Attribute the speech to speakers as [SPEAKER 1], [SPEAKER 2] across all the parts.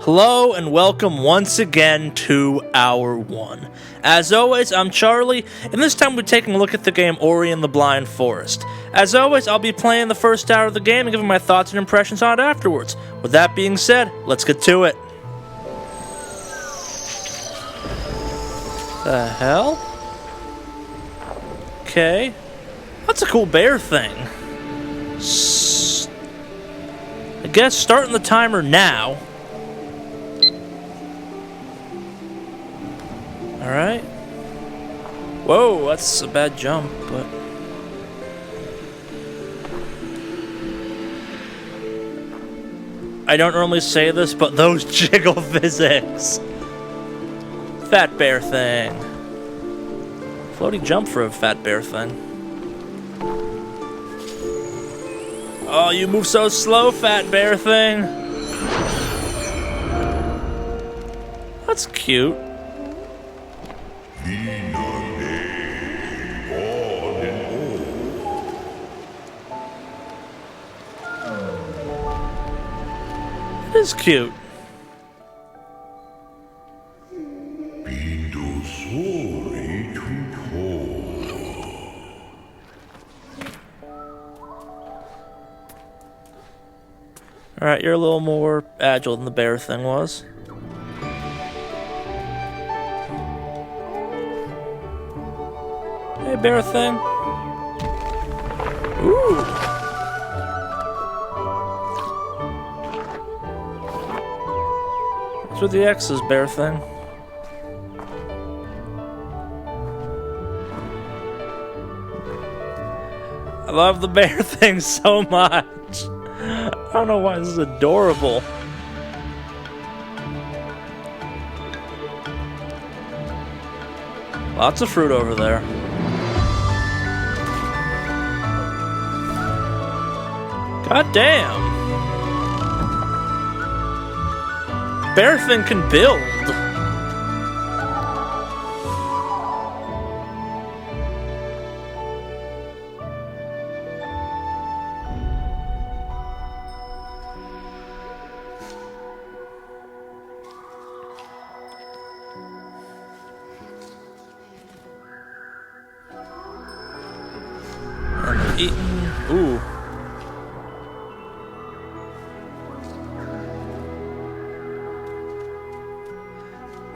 [SPEAKER 1] Hello and welcome once again to Hour 1. As always, I'm Charlie, and this time we're taking a look at the game Ori and the Blind Forest. As always, I'll be playing the first hour of the game and giving my thoughts and impressions on it afterwards. With that being said, let's get to it. The hell? Okay. That's a cool bear thing. I guess starting the timer now. Alright. Whoa, that's a bad jump, but... I don't normally say this, but those jiggle physics. Fat bear thing. Floating jump for a fat bear thing. Oh, you move so slow, fat bear thing. That's cute. It is cute. Alright, you're a little more agile than the bear thing was. Hey, bear thing. Ooh. What's with the X's, bear thing? I love the bear thing so much. I don't know why this is adorable. Lots of fruit over there. God damn. Bear thing can build. Eaten. Ooh.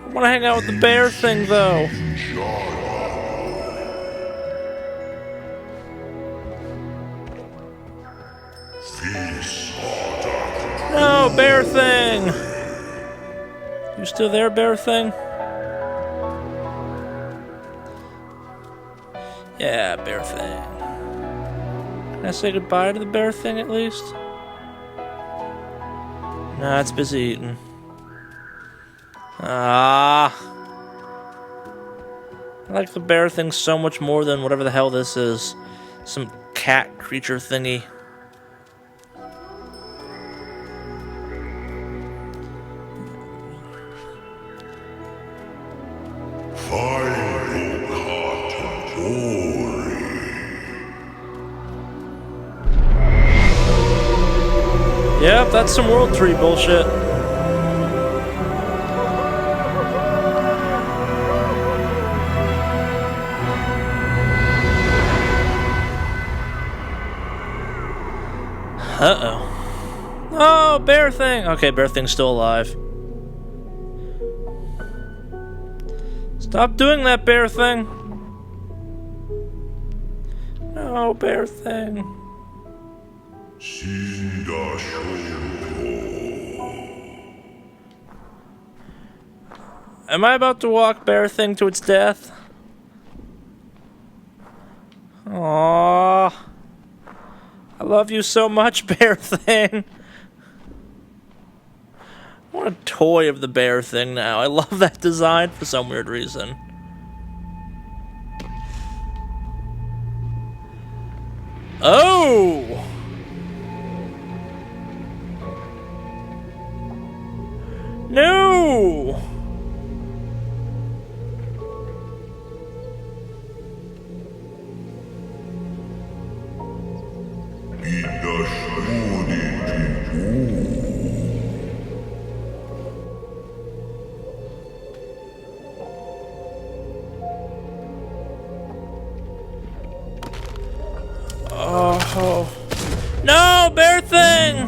[SPEAKER 1] I want to hang out with the bear thing, though. No, bear thing. You still there, bear thing? Yeah, bear thing. Can I say goodbye to the bear thing at least? Nah, it's busy eating. Ah. I like the bear thing so much more than whatever the hell this is. Some cat creature thingy. Yep, that's some World Tree bullshit. Uh-oh. Oh, bear thing! Okay, bear thing's still alive. Stop doing that, bear thing! No, bear thing. Am I about to walk bear thing to its death? Aww. I love you so much, bear thing. I want a toy of the bear thing now. I love that design for some weird reason. Oh! No! Oh. No, bear thing!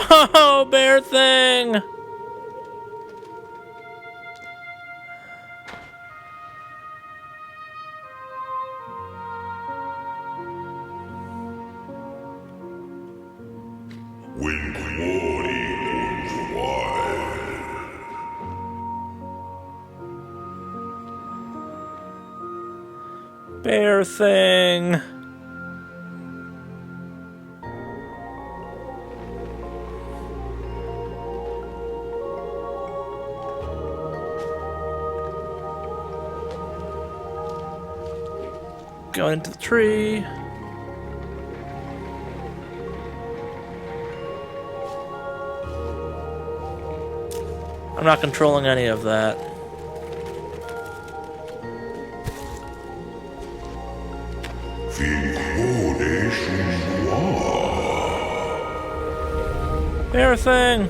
[SPEAKER 1] No, bear thing! Bear thing. Going into the tree. I'm not controlling any of that. Bear thing.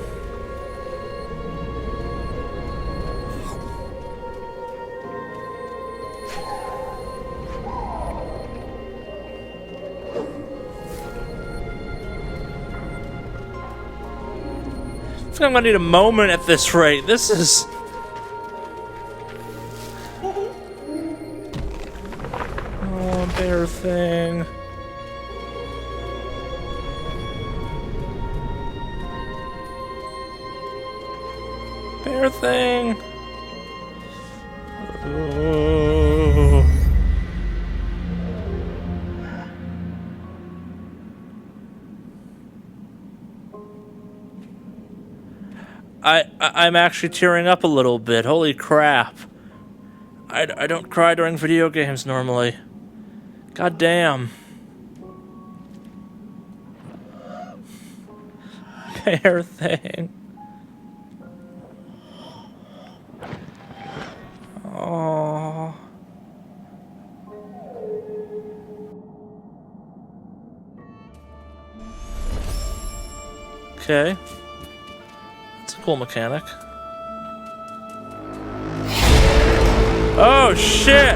[SPEAKER 1] I think I'm gonna need a moment at this rate. This is... Oh, bear thing. Bear thing. Oh. I'm actually tearing up a little bit. Holy crap. I don't cry during video games normally. God damn. Bear thing. Oh. Okay. That's a cool mechanic. Oh shit!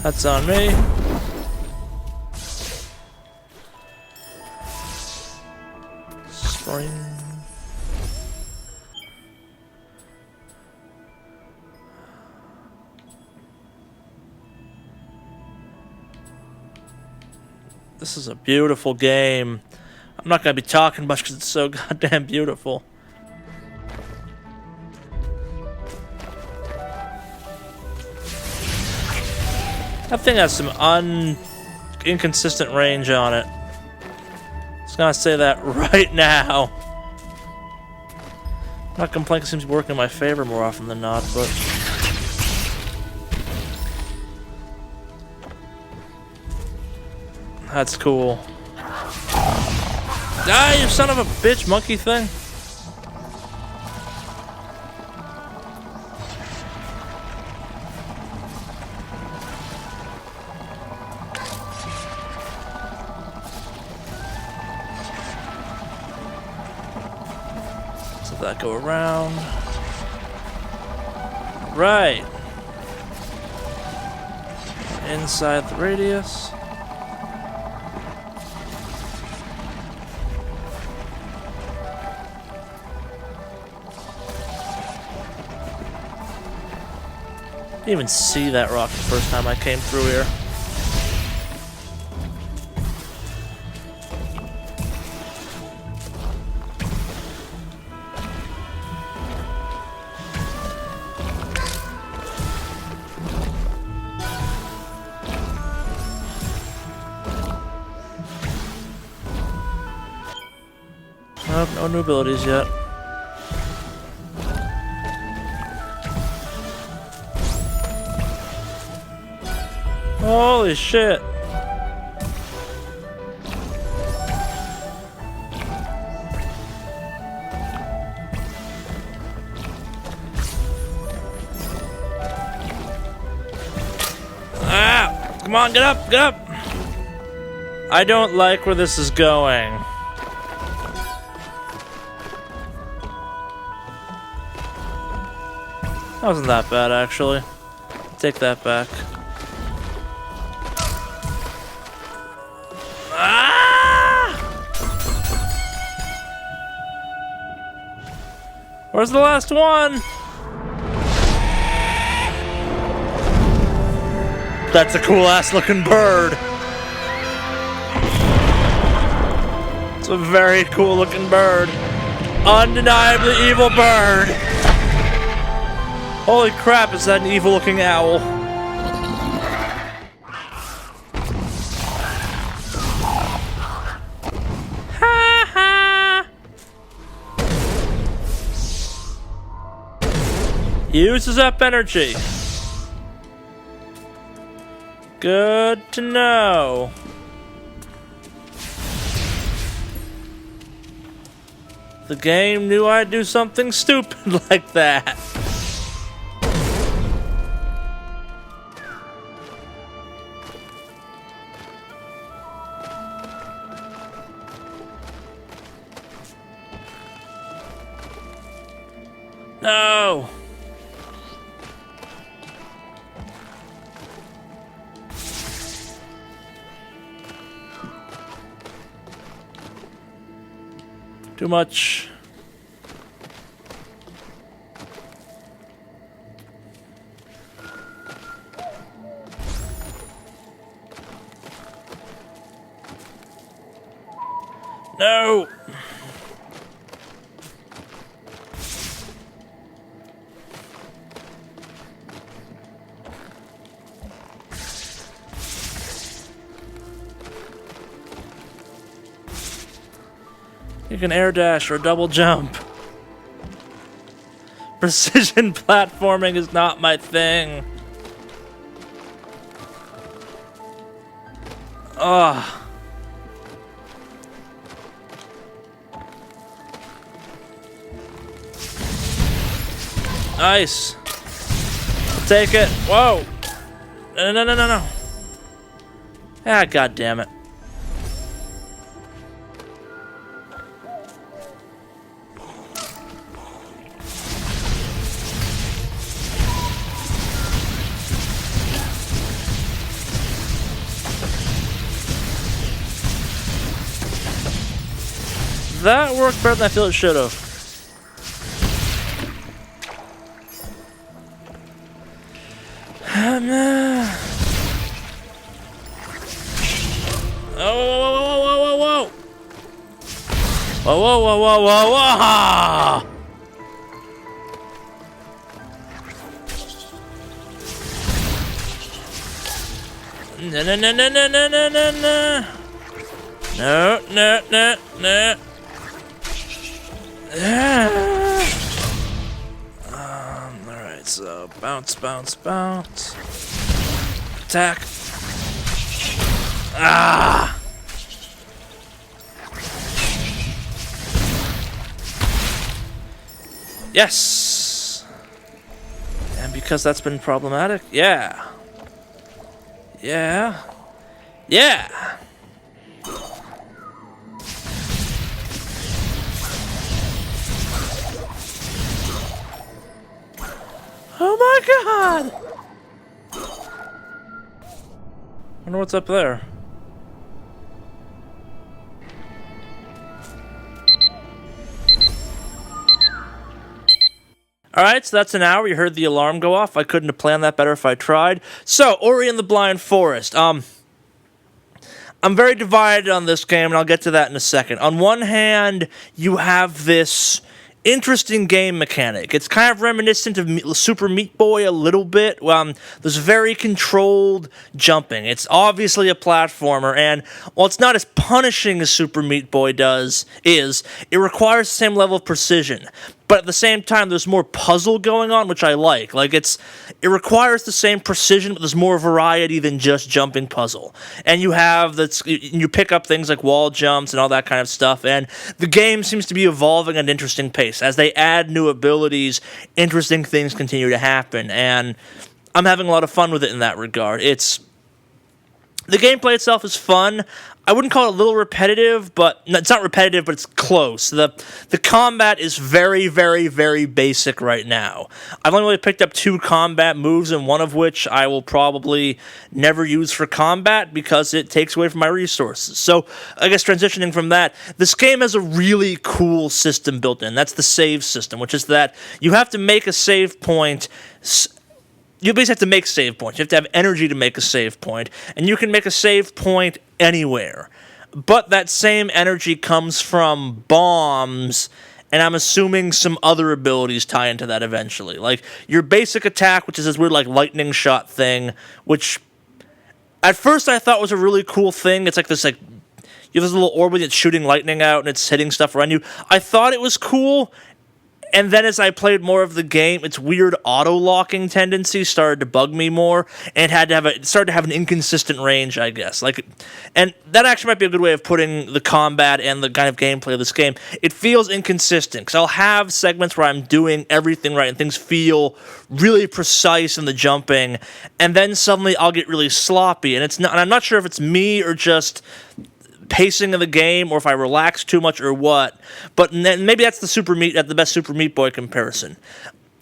[SPEAKER 1] That's on me. Spring. This is a beautiful game. I'm not gonna be talking much because it's so goddamn beautiful. That thing has some inconsistent range on it. Just gonna say that right now. I'm not complaining, it seems to be working in my favor more often than not, but... That's cool. Ah, you son of a bitch, monkey thing! That go around. Right. Inside the radius. Didn't even see that rock the first time I came through here. Nope, no new abilities yet. Holy shit. Ah! Come on, get up, get up! I don't like where this is going. That wasn't that bad, actually. Take that back. Ah! Where's the last one? That's a cool-ass looking bird. It's a very cool-looking bird. Undeniably evil bird. Holy crap, is that an evil-looking owl? Ha ha! Uses up energy. Good to know. The game knew I'd do something stupid like that. No! Too much. No! You can air dash or double jump. Precision platforming is not my thing. Ugh. Nice. Take it. Whoa. No. Ah, god damn it. That worked better than I feel it should have. Oh, whoa. No. Alright, so bounce. Attack. Ah! Yes! And because that's been problematic, yeah. Oh my god! Wonder what's up there. Alright, so that's an hour. You heard the alarm go off. I couldn't have planned that better if I tried. So, Ori and the Blind Forest. I'm very divided on this game, and I'll get to that in a second. On one hand, you have this interesting game mechanic. It's kind of reminiscent of Super Meat Boy a little bit. There's very controlled jumping. It's obviously a platformer, and while it's not as punishing as Super Meat Boy it requires the same level of precision. But at the same time, there's more puzzle going on, which I like. It requires the same precision, but there's more variety than just jumping puzzle. And you pick up things like wall jumps and all that kind of stuff. And the game seems to be evolving at an interesting pace. As they add new abilities, interesting things continue to happen. And I'm having a lot of fun with it in that regard. The gameplay itself is fun. I wouldn't call it a little repetitive, but it's not repetitive, but it's close. The combat is very, very, very basic right now. I've only really picked up 2 combat moves, and one of which I will probably never use for combat because it takes away from my resources. So, I guess transitioning from that, this game has a really cool system built in. That's the save system, which is that you have to make a save point. You basically have to make save points. You have to have energy to make a save point, and you can make a save point anywhere. But that same energy comes from bombs, and I'm assuming some other abilities tie into that eventually. Like your basic attack, which is this weird lightning shot thing, which at first I thought was a really cool thing. It's you have this little orb that's shooting lightning out, and it's hitting stuff around you. I thought it was cool. And then as I played more of the game, its weird auto-locking tendency started to bug me more, and it started to have an inconsistent range, I guess. And that actually might be a good way of putting the combat and the kind of gameplay of this game. It feels inconsistent, because I'll have segments where I'm doing everything right, and things feel really precise in the jumping, and then suddenly I'll get really sloppy, and I'm not sure if it's me or just pacing of the game, or if I relax too much, or what. But maybe that's the best Super Meat Boy comparison.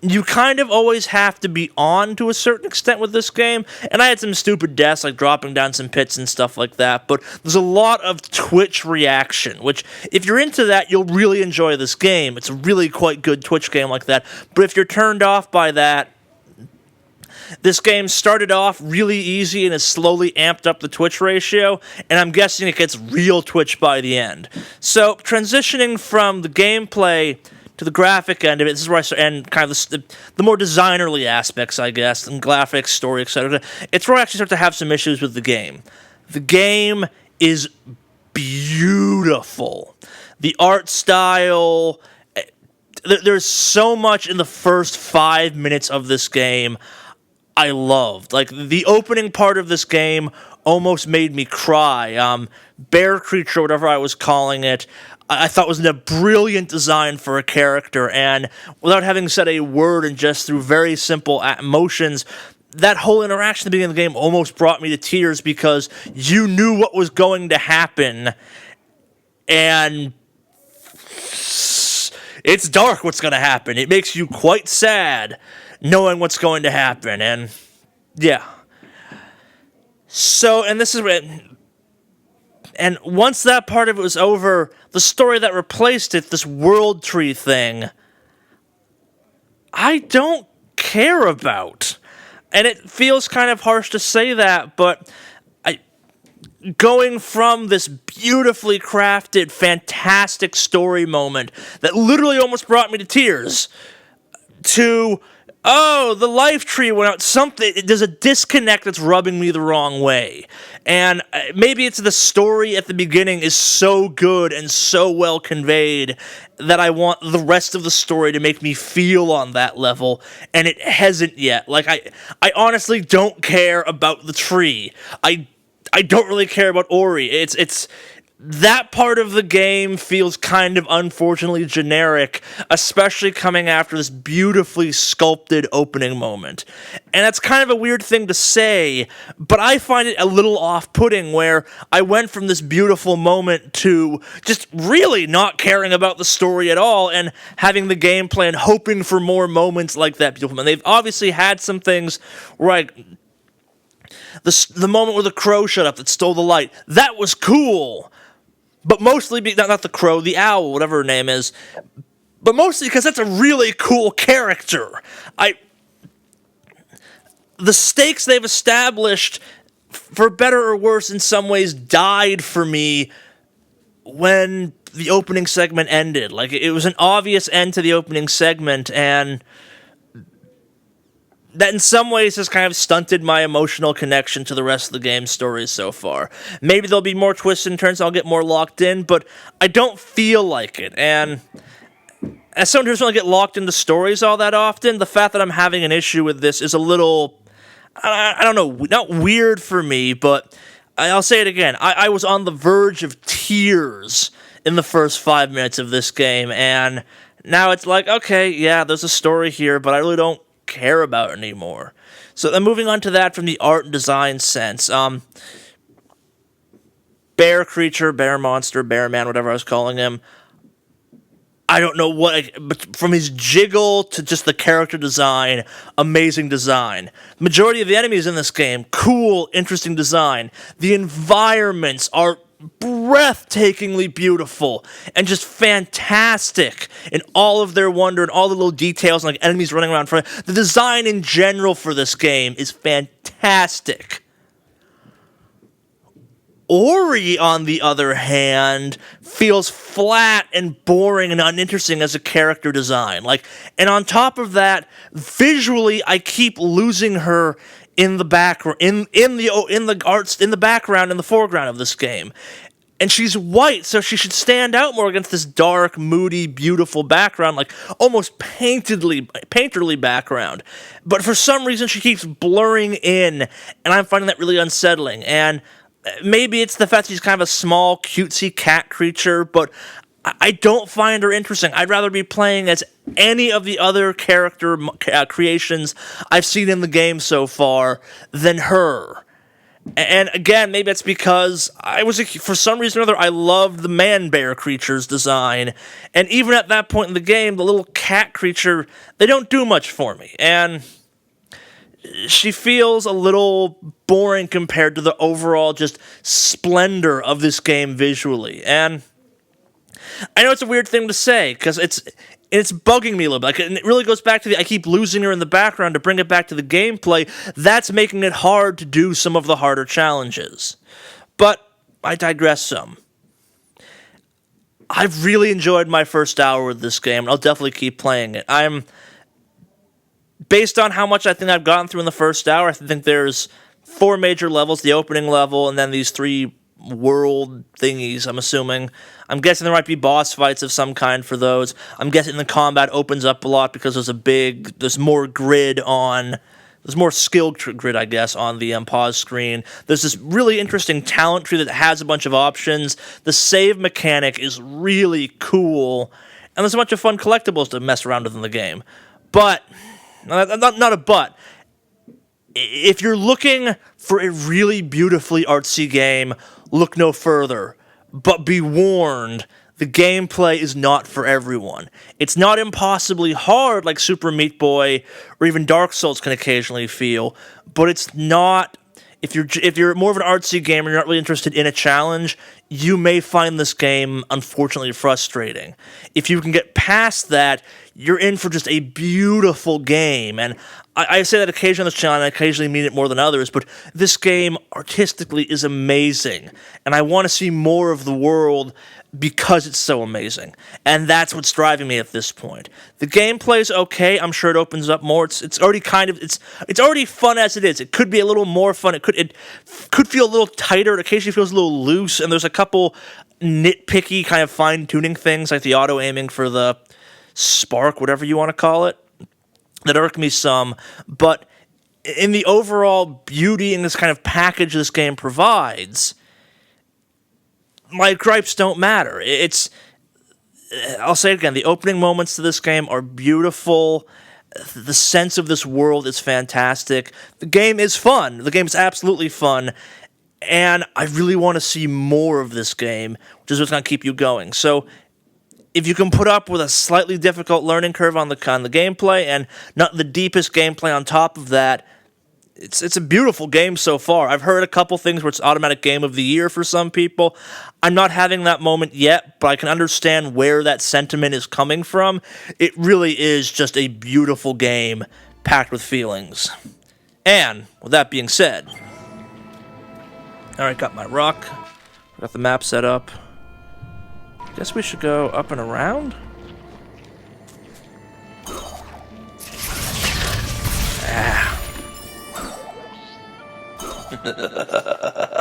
[SPEAKER 1] You kind of always have to be on to a certain extent with this game, and I had some stupid deaths, like dropping down some pits and stuff like that, but there's a lot of Twitch reaction, which, if you're into that, you'll really enjoy this game. It's a really quite good Twitch game like that, but if you're turned off by that, this game started off really easy and has slowly amped up the Twitch ratio, and I'm guessing it gets real Twitch by the end. So, transitioning from the gameplay to the graphic end of it, this is where I start, and kind of the more designerly aspects, I guess, and graphics, story, etc. It's where I actually start to have some issues with the game. The game is beautiful. The art style, there's so much in the first 5 minutes of this game I loved. The opening part of this game almost made me cry. Bear Creature, whatever I was calling it, I thought was a brilliant design for a character, and without having said a word and just through very simple motions, that whole interaction at the beginning of the game almost brought me to tears because you knew what was going to happen, and it's dark what's going to happen. It makes you quite sad knowing what's going to happen, and yeah. So, and this is and once that part of it was over, the story that replaced it, this World Tree thing, I don't care about. And it feels kind of harsh to say that, but going from this beautifully crafted, fantastic story moment that literally almost brought me to tears to, oh, the life tree went out. There's a disconnect that's rubbing me the wrong way. And maybe it's the story at the beginning is so good and so well conveyed that I want the rest of the story to make me feel on that level, and it hasn't yet. I honestly don't care about the tree. I don't really care about Ori. It's that part of the game feels kind of unfortunately generic, especially coming after this beautifully sculpted opening moment. And that's kind of a weird thing to say, but I find it a little off-putting where I went from this beautiful moment to just really not caring about the story at all and having the gameplay and hoping for more moments like that beautiful moment. They've obviously had some things where the moment where the crow showed up that stole the light, that was cool. But mostly, not the crow, the owl, whatever her name is. But mostly because that's a really cool character. The stakes they've established, for better or worse in some ways, died for me when the opening segment ended. Like, it was an obvious end to the opening segment, and that in some ways has kind of stunted my emotional connection to the rest of the game's stories so far. Maybe there'll be more twists and turns, I'll get more locked in, but I don't feel like it, and as someone who doesn't really get locked into stories all that often, the fact that I'm having an issue with this is a little, I don't know, not weird for me, but I'll say it again. I was on the verge of tears in the first 5 minutes of this game, and now it's like, okay, yeah, there's a story here, but I really don't care about it anymore. So then moving on to that from the art and design sense, bear creature, bear monster, bear man, whatever I was calling him, I don't know what, but from his jiggle to just the character design, amazing design. Majority of the enemies in this game, cool, interesting design. The environments are breathtakingly beautiful and just fantastic in all of their wonder and all the little details, like enemies running around. The design in general for this game is fantastic. Ori, on the other hand, feels flat and boring and uninteresting as a character design. And on top of that, visually, I keep losing her in the background, in the background, in the foreground of this game. And she's white, so she should stand out more against this dark, moody, beautiful background, like almost painterly background. But for some reason, she keeps blurring in, and I'm finding that really unsettling. And maybe it's the fact that she's kind of a small, cutesy cat creature, but I don't find her interesting. I'd rather be playing as any of the other character creations I've seen in the game so far than her. And again, maybe it's because for some reason or other, I loved the man-bear creature's design. And even at that point in the game, the little cat creature, they don't do much for me. And she feels a little boring compared to the overall just splendor of this game visually. And I know it's a weird thing to say, because it's bugging me a little bit. And it really goes back to I keep losing her in the background. To bring it back to the gameplay, that's making it hard to do some of the harder challenges. But I digress some. I've really enjoyed my first hour with this game, and I'll definitely keep playing it. Based on how much I think I've gotten through in the first hour, I think there's 4 major levels, the opening level, and then these 3 world thingies, I'm assuming. I'm guessing there might be boss fights of some kind for those. I'm guessing the combat opens up a lot because there's more skill grid, I guess, on the pause screen. There's this really interesting talent tree that has a bunch of options. The save mechanic is really cool, and there's a bunch of fun collectibles to mess around with in the game. But not a but. If you're looking for a really beautifully artsy game, look no further. But be warned, the gameplay is not for everyone. It's not impossibly hard like Super Meat Boy or even Dark Souls can occasionally feel, but it's not. If you're more of an artsy gamer, you're not really interested in a challenge, you may find this game, unfortunately, frustrating. If you can get past that, you're in for just a beautiful game. And I say that occasionally on this channel, and I occasionally mean it more than others, but this game, artistically, is amazing. And I want to see more of the world because it's so amazing. And that's what's driving me at this point. The gameplay's okay. I'm sure it opens up more. It's already it's already fun as it is. It could be a little more fun. It could feel a little tighter. It occasionally feels a little loose. And there's a couple nitpicky kind of fine-tuning things, like the auto-aiming for the spark, whatever you want to call it, that irk me some. But in the overall beauty and this kind of package this game provides, my gripes don't matter. I'll say it again, the opening moments to this game are beautiful. The sense of this world is fantastic. The game is fun. The game is absolutely fun. And I really want to see more of this game, which is what's going to keep you going. So if you can put up with a slightly difficult learning curve on the gameplay and not the deepest gameplay on top of that, it's a beautiful game so far. I've heard a couple things where it's automatic game of the year for some people. I'm not having that moment yet, but I can understand where that sentiment is coming from. It really is just a beautiful game packed with feelings. And with that being said, alright, got my rock, got the map set up, Guess we should go up and around? Ah.